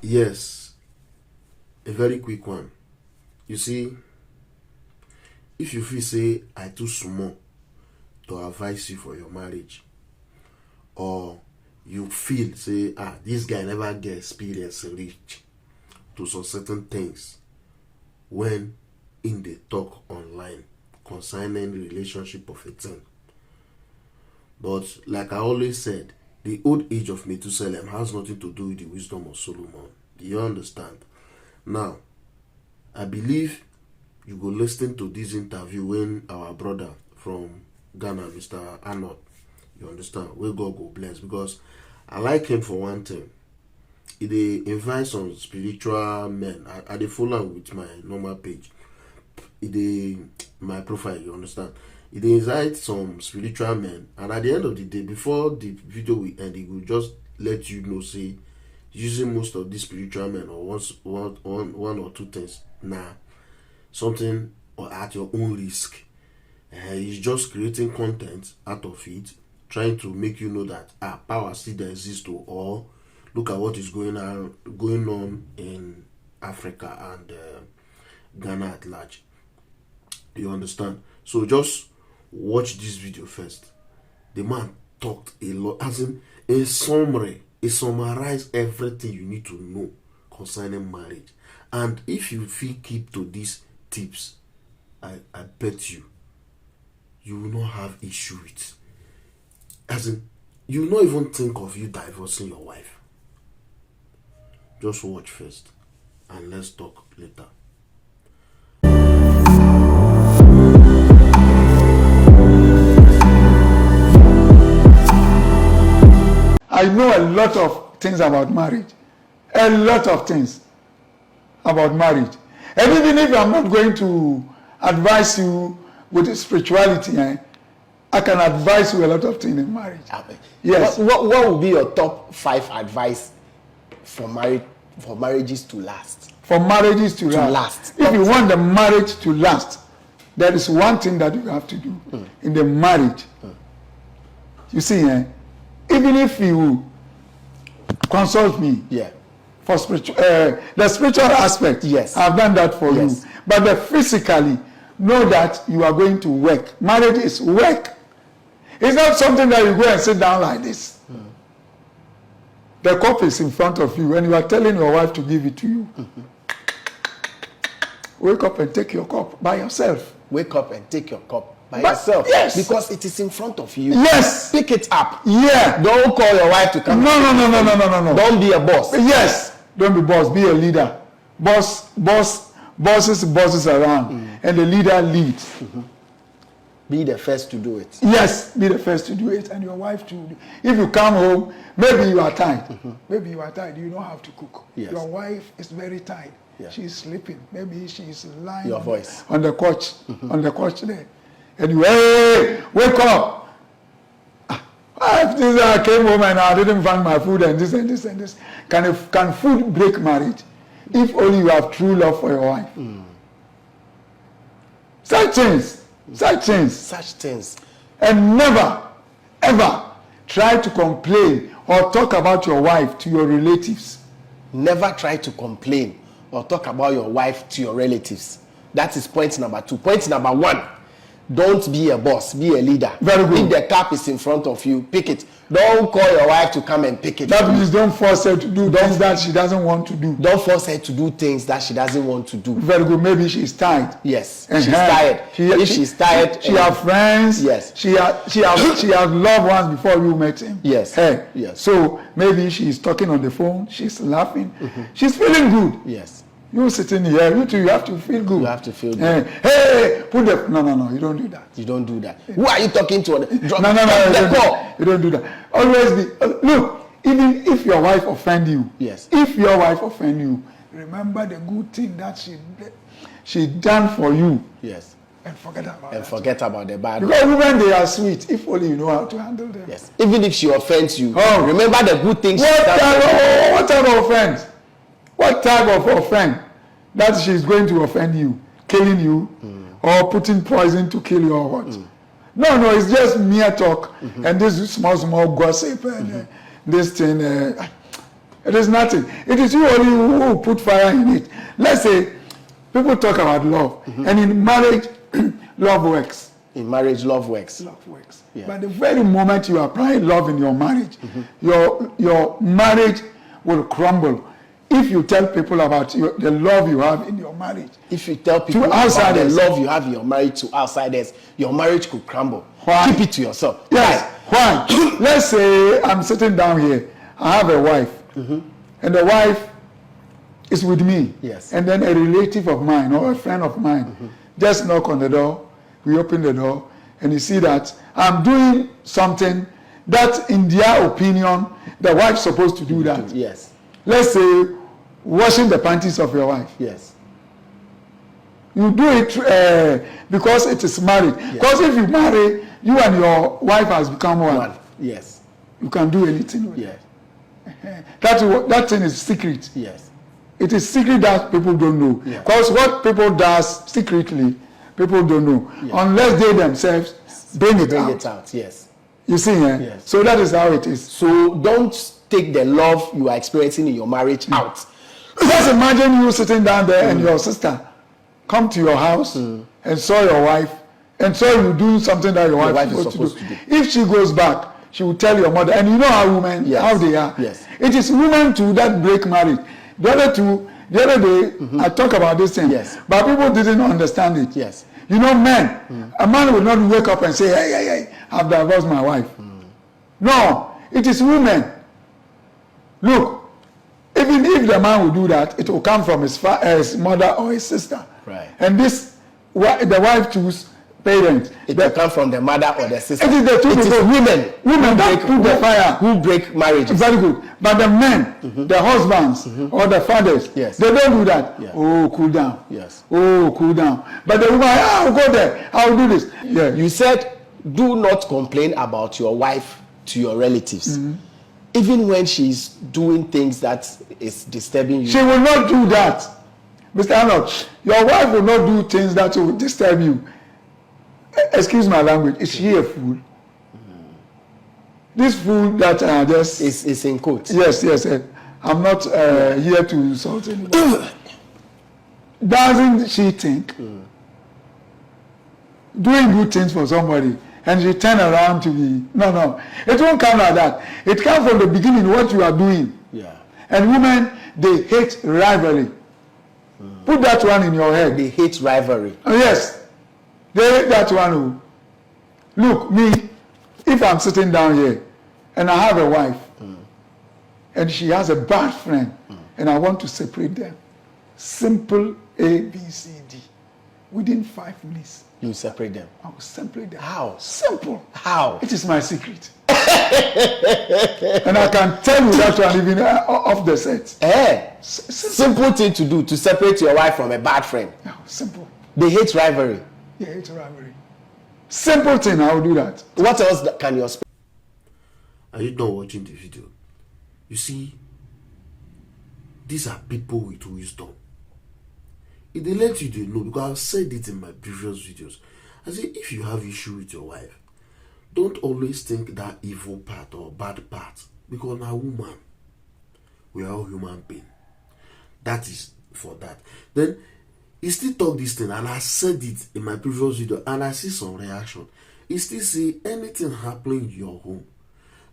Yes, a very quick one. You see, if you feel say I too small to advise you for your marriage, or you feel say this guy never get experience reach to some certain things when in the talk online concerning relationship of a thing. But like I always said, the old age of Methuselah has nothing to do with the wisdom of Solomon. Do you understand? Now, I believe you go listen to this interview when our brother from Ghana, Mr. Arnold, you understand, where God go bless, because I like him for one thing. He dey invite some spiritual men. I dey follow am with my normal page. He dey my profile, you understand. He dey invite some spiritual men, and at the end of the day, before the video will end, he will just let you know, say, using most of these spiritual men or one or two things, something or at your own risk. He's just creating content out of it, trying to make you know that power still there exists, or look at what is going on in Africa and Ghana at large. You understand? So just watch this video first. The man talked a lot, as in a summary. He summarized everything you need to know concerning marriage. And if you feel keep to these tips, I bet you will not have issue with. As in, you will not even think of you divorcing your wife. Just watch first and let's talk later. I know a lot of things about marriage. A lot of things about marriage. And even if I'm not going to advise you with spirituality, I can advise you a lot of things in marriage. Yes. What would be your top 5 advice for marriages to last? For marriages to last. If you want the marriage to last, there is one thing that you have to do in the marriage. You see, even if you consult me for the spiritual aspect, yes, I've done that for you. But the physically, know that you are going to work. Marriage is work. It's not something that you go and sit down like this. The cup is in front of you and you are telling your wife to give it to you. Wake up and take your cup by yourself. Wake up and take your cup by yourself. Yes. Because it is in front of you. Yes. Pick it up. Yeah. Don't call your wife to come. No. Don't be a boss. Yes. Don't be boss. Be a leader. Bosses around. And the leader leads. Be the first to do it. Yes. Be the first to do it. And your wife too. If you come home, maybe you are tired. Maybe you are tired. You don't have to cook. Yes. Your wife is very tired. Yeah. She's sleeping. Maybe she's lying Your voice. on the couch. On the couch there. And you, hey, wake up. If this I came home and I didn't find my food and this and this and this. Can food break marriage? If only you have true love for your wife. Such things. And never, ever try to complain or talk about your wife to your relatives. Never try to complain or talk about your wife to your relatives. That is point number 2. Point number 1. Don't be a boss, be a leader. Very good. If the cup is in front of you, pick it. Don't call your wife to come and pick it. That means don't force her to do things that she doesn't want to do. Don't force her to do things that she doesn't want to do. Very good. Maybe she's tired. Yes, she's tired. If she's tired, she has friends. Yes. She has loved ones before you met him. Yes. Hey. Yes. So maybe she's talking on the phone. She's laughing. She's feeling good. Yes. You sitting here, you too, you have to feel good. You have to feel good. Hey, put the... No, you don't do that. You don't do that. Who are you talking to? No, you don't do that. Always be... Look, even if your wife offend you, yes. If your wife offend you, remember the good thing that she done for you. Yes. And forget about it. And forget about the bad. Because women, they are sweet, if only you know how to handle them. Yes. Even if she offends you, remember the good things she done. What type of offense? What type of offense that she's going to offend you? Killing you or putting poison to kill you or what? No, it's just mere talk and this small gossip and this thing. It is nothing. It is you only who put fire in it. Let's say people talk about love, and in marriage, love works. In marriage, love works. Love works. Yeah. But the very moment you apply love in your marriage, your marriage will crumble. If you tell people about the love you have in your marriage, If you tell people to about the outsiders, love you have in your marriage to outsiders, your marriage could crumble. Why? Keep it to yourself. yes, why? Let's say I'm sitting down here. I have a wife, and the wife is with me. Yes. And then a relative of mine or a friend of mine just knock on the door. We open the door, and you see that I'm doing something that, in their opinion, the wife's supposed to do that. Yes. Let's say washing the panties of your wife. Yes. You do it because it is married. Because if you marry, you and your wife has become one. One. Yes. You can do anything with Yes. it. That thing is secret. Yes. It is secret that people don't know. Yeah. Because what people does secretly, people don't know. Yeah. Unless they themselves bring it Bring out. it out. Yes. You see, Yes. So that is how it is. So don't take the love you are experiencing in your marriage out. Just imagine you sitting down there and your sister come to your house and saw your wife and saw you doing something that your wife is supposed to do. If she goes back, she will tell your mother. And you know how women, how they are. Yes. It is women too that break marriage. The other day, I talk about this thing. Yes. But people didn't understand it. Yes. You know, men, a man will not wake up and say, hey, I've divorced my wife. No, it is women. Look, even if the man will do that, it will come from his mother or his sister. Right. And the wife choose parents. It will come from the mother or the sister. It is the two It is people. Women that put the fire. Who break marriages. Very good. But the men, the husbands, or the fathers, Yes. they don't do that. Yeah. Oh, cool down. Yes. Oh, cool down. But the woman, I'll go there. I'll do this. Yeah. You said, do not complain about your wife to your relatives. Even when she's doing things that is disturbing you. She will not do that. Mr. Arnold, your wife will not do things that will disturb you. Excuse my language. Is she a fool? This fool that just... Is in quotes. Yes. I'm not here to insult anybody. Doesn't she think doing good things for somebody and she turn around to be... No. It won't come like that. It comes from the beginning, what you are doing. Yeah. And women, they hate rivalry. Put that one in your head. They hate rivalry. Oh, yes. They hate that one. Look, me, if I'm sitting down here and I have a wife and she has a bad friend and I want to separate them, simple A, B, C, D. Within 5 minutes, You separate them. I will separate them. How? Simple. How? It is my secret. And I can tell you that one even off the set. Simple thing to do to separate your wife from a bad friend. No, simple. They hate rivalry. Yeah, it's rivalry. Simple thing, I will do that. What else can your Are you not watching the video? You see, these are people with wisdom. If they let you know, because I've said it in my previous videos, I say if you have issue with your wife, don't always think that evil part or bad part, because now woman, we are all human beings. That is for that. Then he still talk this thing, and I said it in my previous video, and I see some reaction. He still say anything happening in your home,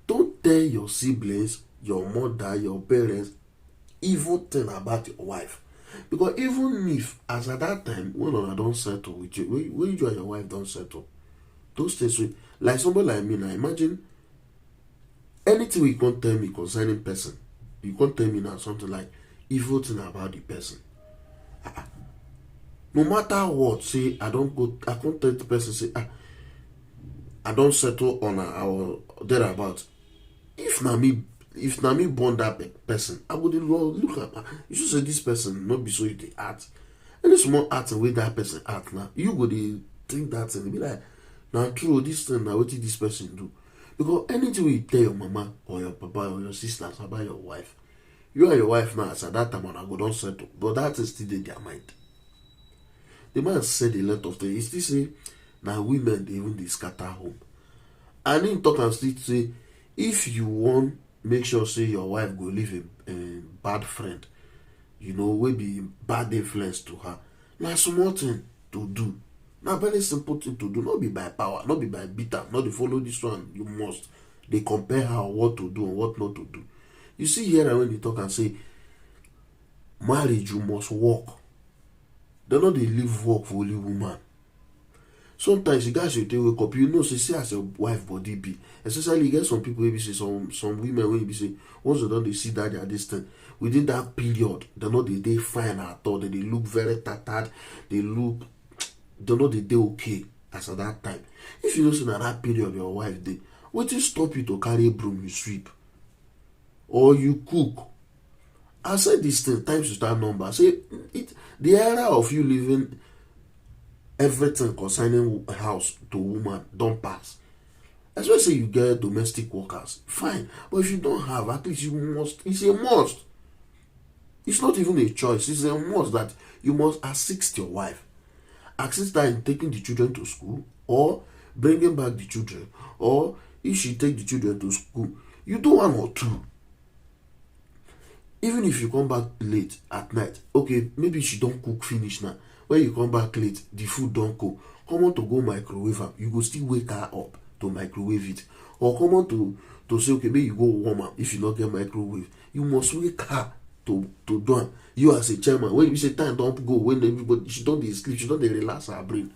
don't tell your siblings, your mother, your parents, evil thing about your wife. Because even if, as at that time, when I don't settle with you, when you and your wife don't settle, those things, like somebody like me now, imagine anything you can't tell me concerning person, you can't tell me now something like evil thing about the person. No matter what, say I can't tell the person, say I don't settle on our thereabout. If na me born that person, I would look at you should say this person not be so you dey act. Any small act the way that person act now, you go dey think that and be like, now true, this thing now what did this person do? Because anything you tell your mama or your papa or your sisters about your wife, you and your wife now as at that time I go don't settle, but that is still in their mind. The man said a lot of things. He still say now women they even they scatter home. And in talk and still say if you want make sure say your wife go leave a bad friend, wey be bad influence to her. Na small thing to do. Na very simple thing to do. Not be by power, not be by bitter, not dey follow this one. You must dey compare her what to do and what not to do. You see here when they talk and say marriage you must work. They no dey leave work for only woman. Sometimes you guys take wake up, say see as your wife body be. Especially you get some people wey be say some women wey be say once they don dey see that their this thing, within that period they no dey fine at all. They look very tattered, they no dey okay as at that time. If you know say na that period your wife dey, wetin stop you to carry broom you sweep or you cook? I said this thing times to start number. Say the era of you living everything concerning house to woman don't pass. Especially you get domestic workers, fine. But if you don't have, at least you must. It's a must. It's not even a choice. It's a must that you must assist your wife. Assist her in taking the children to school or bringing back the children. Or if she take the children to school, you do one or two. Even if you come back late at night, okay, maybe she don't cook finish now. When you come back late, the food don't cook. Come on to go microwave am. You go still wake her up to microwave it. Or come on to say, okay, maybe you go warm up. If you not get microwave, you must wake her to do am. You as a chairman, when you say time don't go, when everybody, she don't dey sleep, she don't dey relax her brain.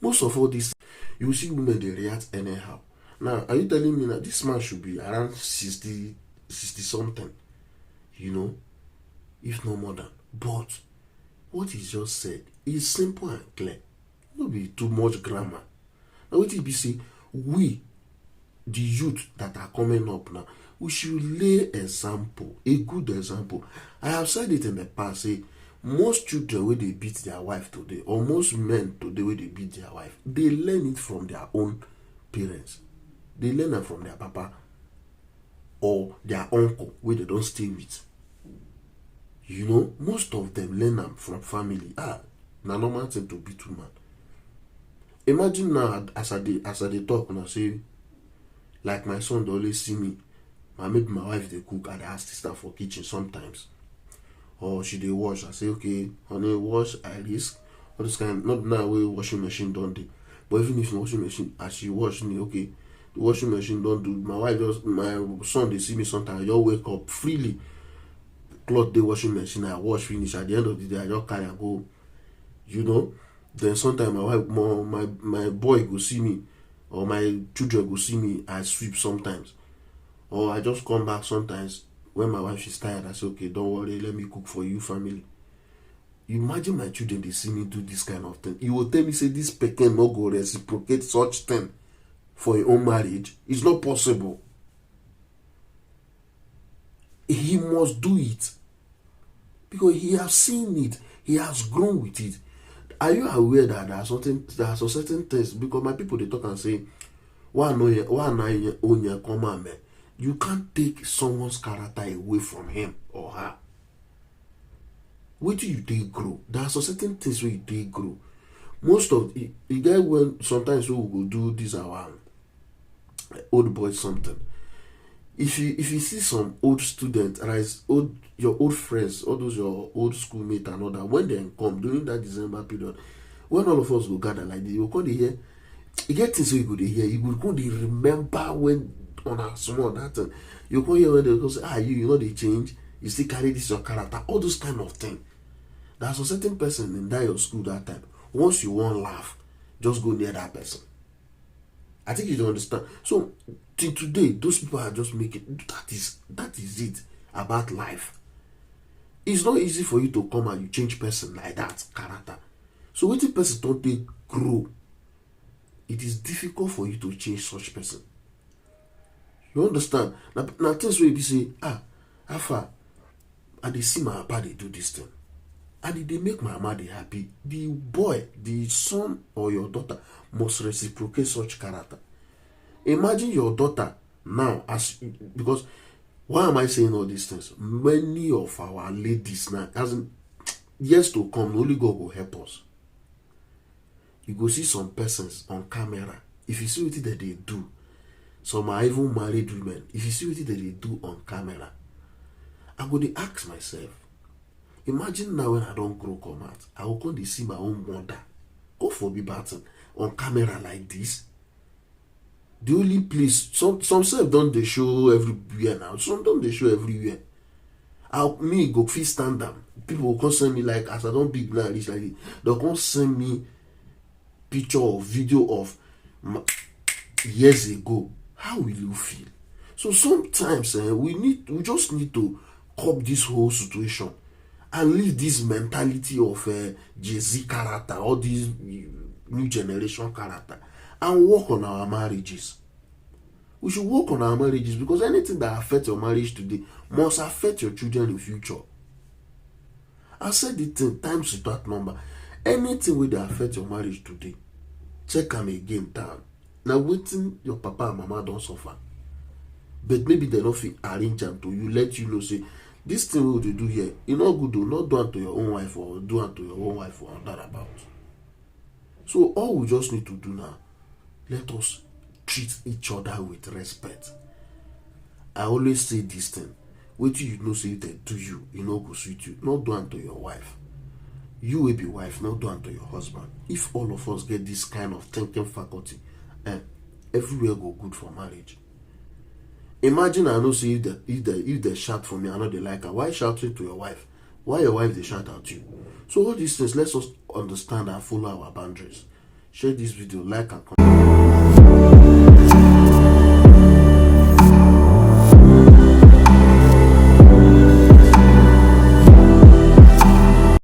Most of all this, you see women, they react anyhow. Now, are you telling me that this man should be around 60 something? If no more than. But what he just said is simple and clear. No be too much grammar. Now what he say, we, the youth that are coming up now, we should lay example, a good example. I have said it in the past, say most children wey dey beat their wife today, or most men today wey dey beat their wife, they learn it from their own parents. They learn it from their papa or their uncle wey they don't stay with. Most of them learn them from family. Na normal thing to beat woman. Imagine now as I dey talk and I say, like my son dey always see me, maybe my wife dey cook and I ask sister for kitchen sometimes. Or she dey wash. I say, okay, honey, wash, I risk. All this kind, not now wey washing machine don dey. But even if washing machine, as she wash me, okay, the washing machine don't do. My son dey see me sometimes, I just wake up freely. Cloth dey washing machine, I wash finish. At the end of the day, I just carry and go. Then sometimes my wife, my boy go see me, or my children go see me, I sweep sometimes. Or I just come back sometimes when my wife is tired. I say, okay, don't worry, let me cook for you, family. Imagine my children, they see me do this kind of thing. You will tell me, say, this pecan no go reciprocate such thing for your own marriage. It's not possible. He must do it because he has seen it, he has grown with it. Are you aware that there are some certain things? Because my people, they talk and say, you can't take someone's character away from him or her. Wait till you take grow. There are some certain things where you take grow. Most of the guy, when sometimes we will do this our old boys something. If you see some old students, your old friends, all those your old schoolmates and all that, when they come during that December period, when all of us go gather like this, you go hear, you get things where you go to hear, you go remember when on a small that thing. You go hear when they go say, they change, you still carry this your character, all those kind of things. There's a certain person in that your school that time. Once you won't laugh, just go near that person. I think you don't understand. So till today, those people are just making that is it about life. It's not easy for you to come and you change person like that character. So when the person don't they grow, it is difficult for you to change such person. You understand? Now things where you say, how far? And they see my papa they do this thing. And they make my mama happy. The boy, the son or your daughter must reciprocate such character. Imagine your daughter now, because why am I saying all these things? Many of our ladies now, as in years to come, only God will help us. You go see some persons on camera. If you see what they do, some are even married women. If you see what they do on camera, I go dey ask myself, imagine now when I don't grow come out, I will come to see my own mother, go for be battle on camera like this. The only place, some self don't they show everywhere now, some don't they show everywhere. Me go fit stand am, people will come send me, like as I don't big now reach like this, they'll come send me picture or video of years ago. How will you feel? So sometimes we just need to curb this whole situation and leave this mentality of Jay-Z character or this new generation character and work on our marriages. We should work on our marriages, because anything that affects your marriage today must affect your children in the future. I said it 10 times without number. Anything will affect your marriage today, check them again down. Now waiting your papa and mama don't suffer, but maybe they don't feel arrange them to you, let you know, say this thing what you do here, you not good, do not do unto your own wife or do unto your own wife or that about. So all we just need to do now, let us treat each other with respect. I always say this thing, what you know say they do you know go sweet you, not do unto your wife. You will be wife, not do unto your husband. If all of us get this kind of thinking faculty, everywhere go good for marriage. Imagine I know say if they shout for me, I know they like her. Why shouting to your wife? Why your wife they shout at you? So all these things, let us understand and follow our boundaries. Share this video, like and comment.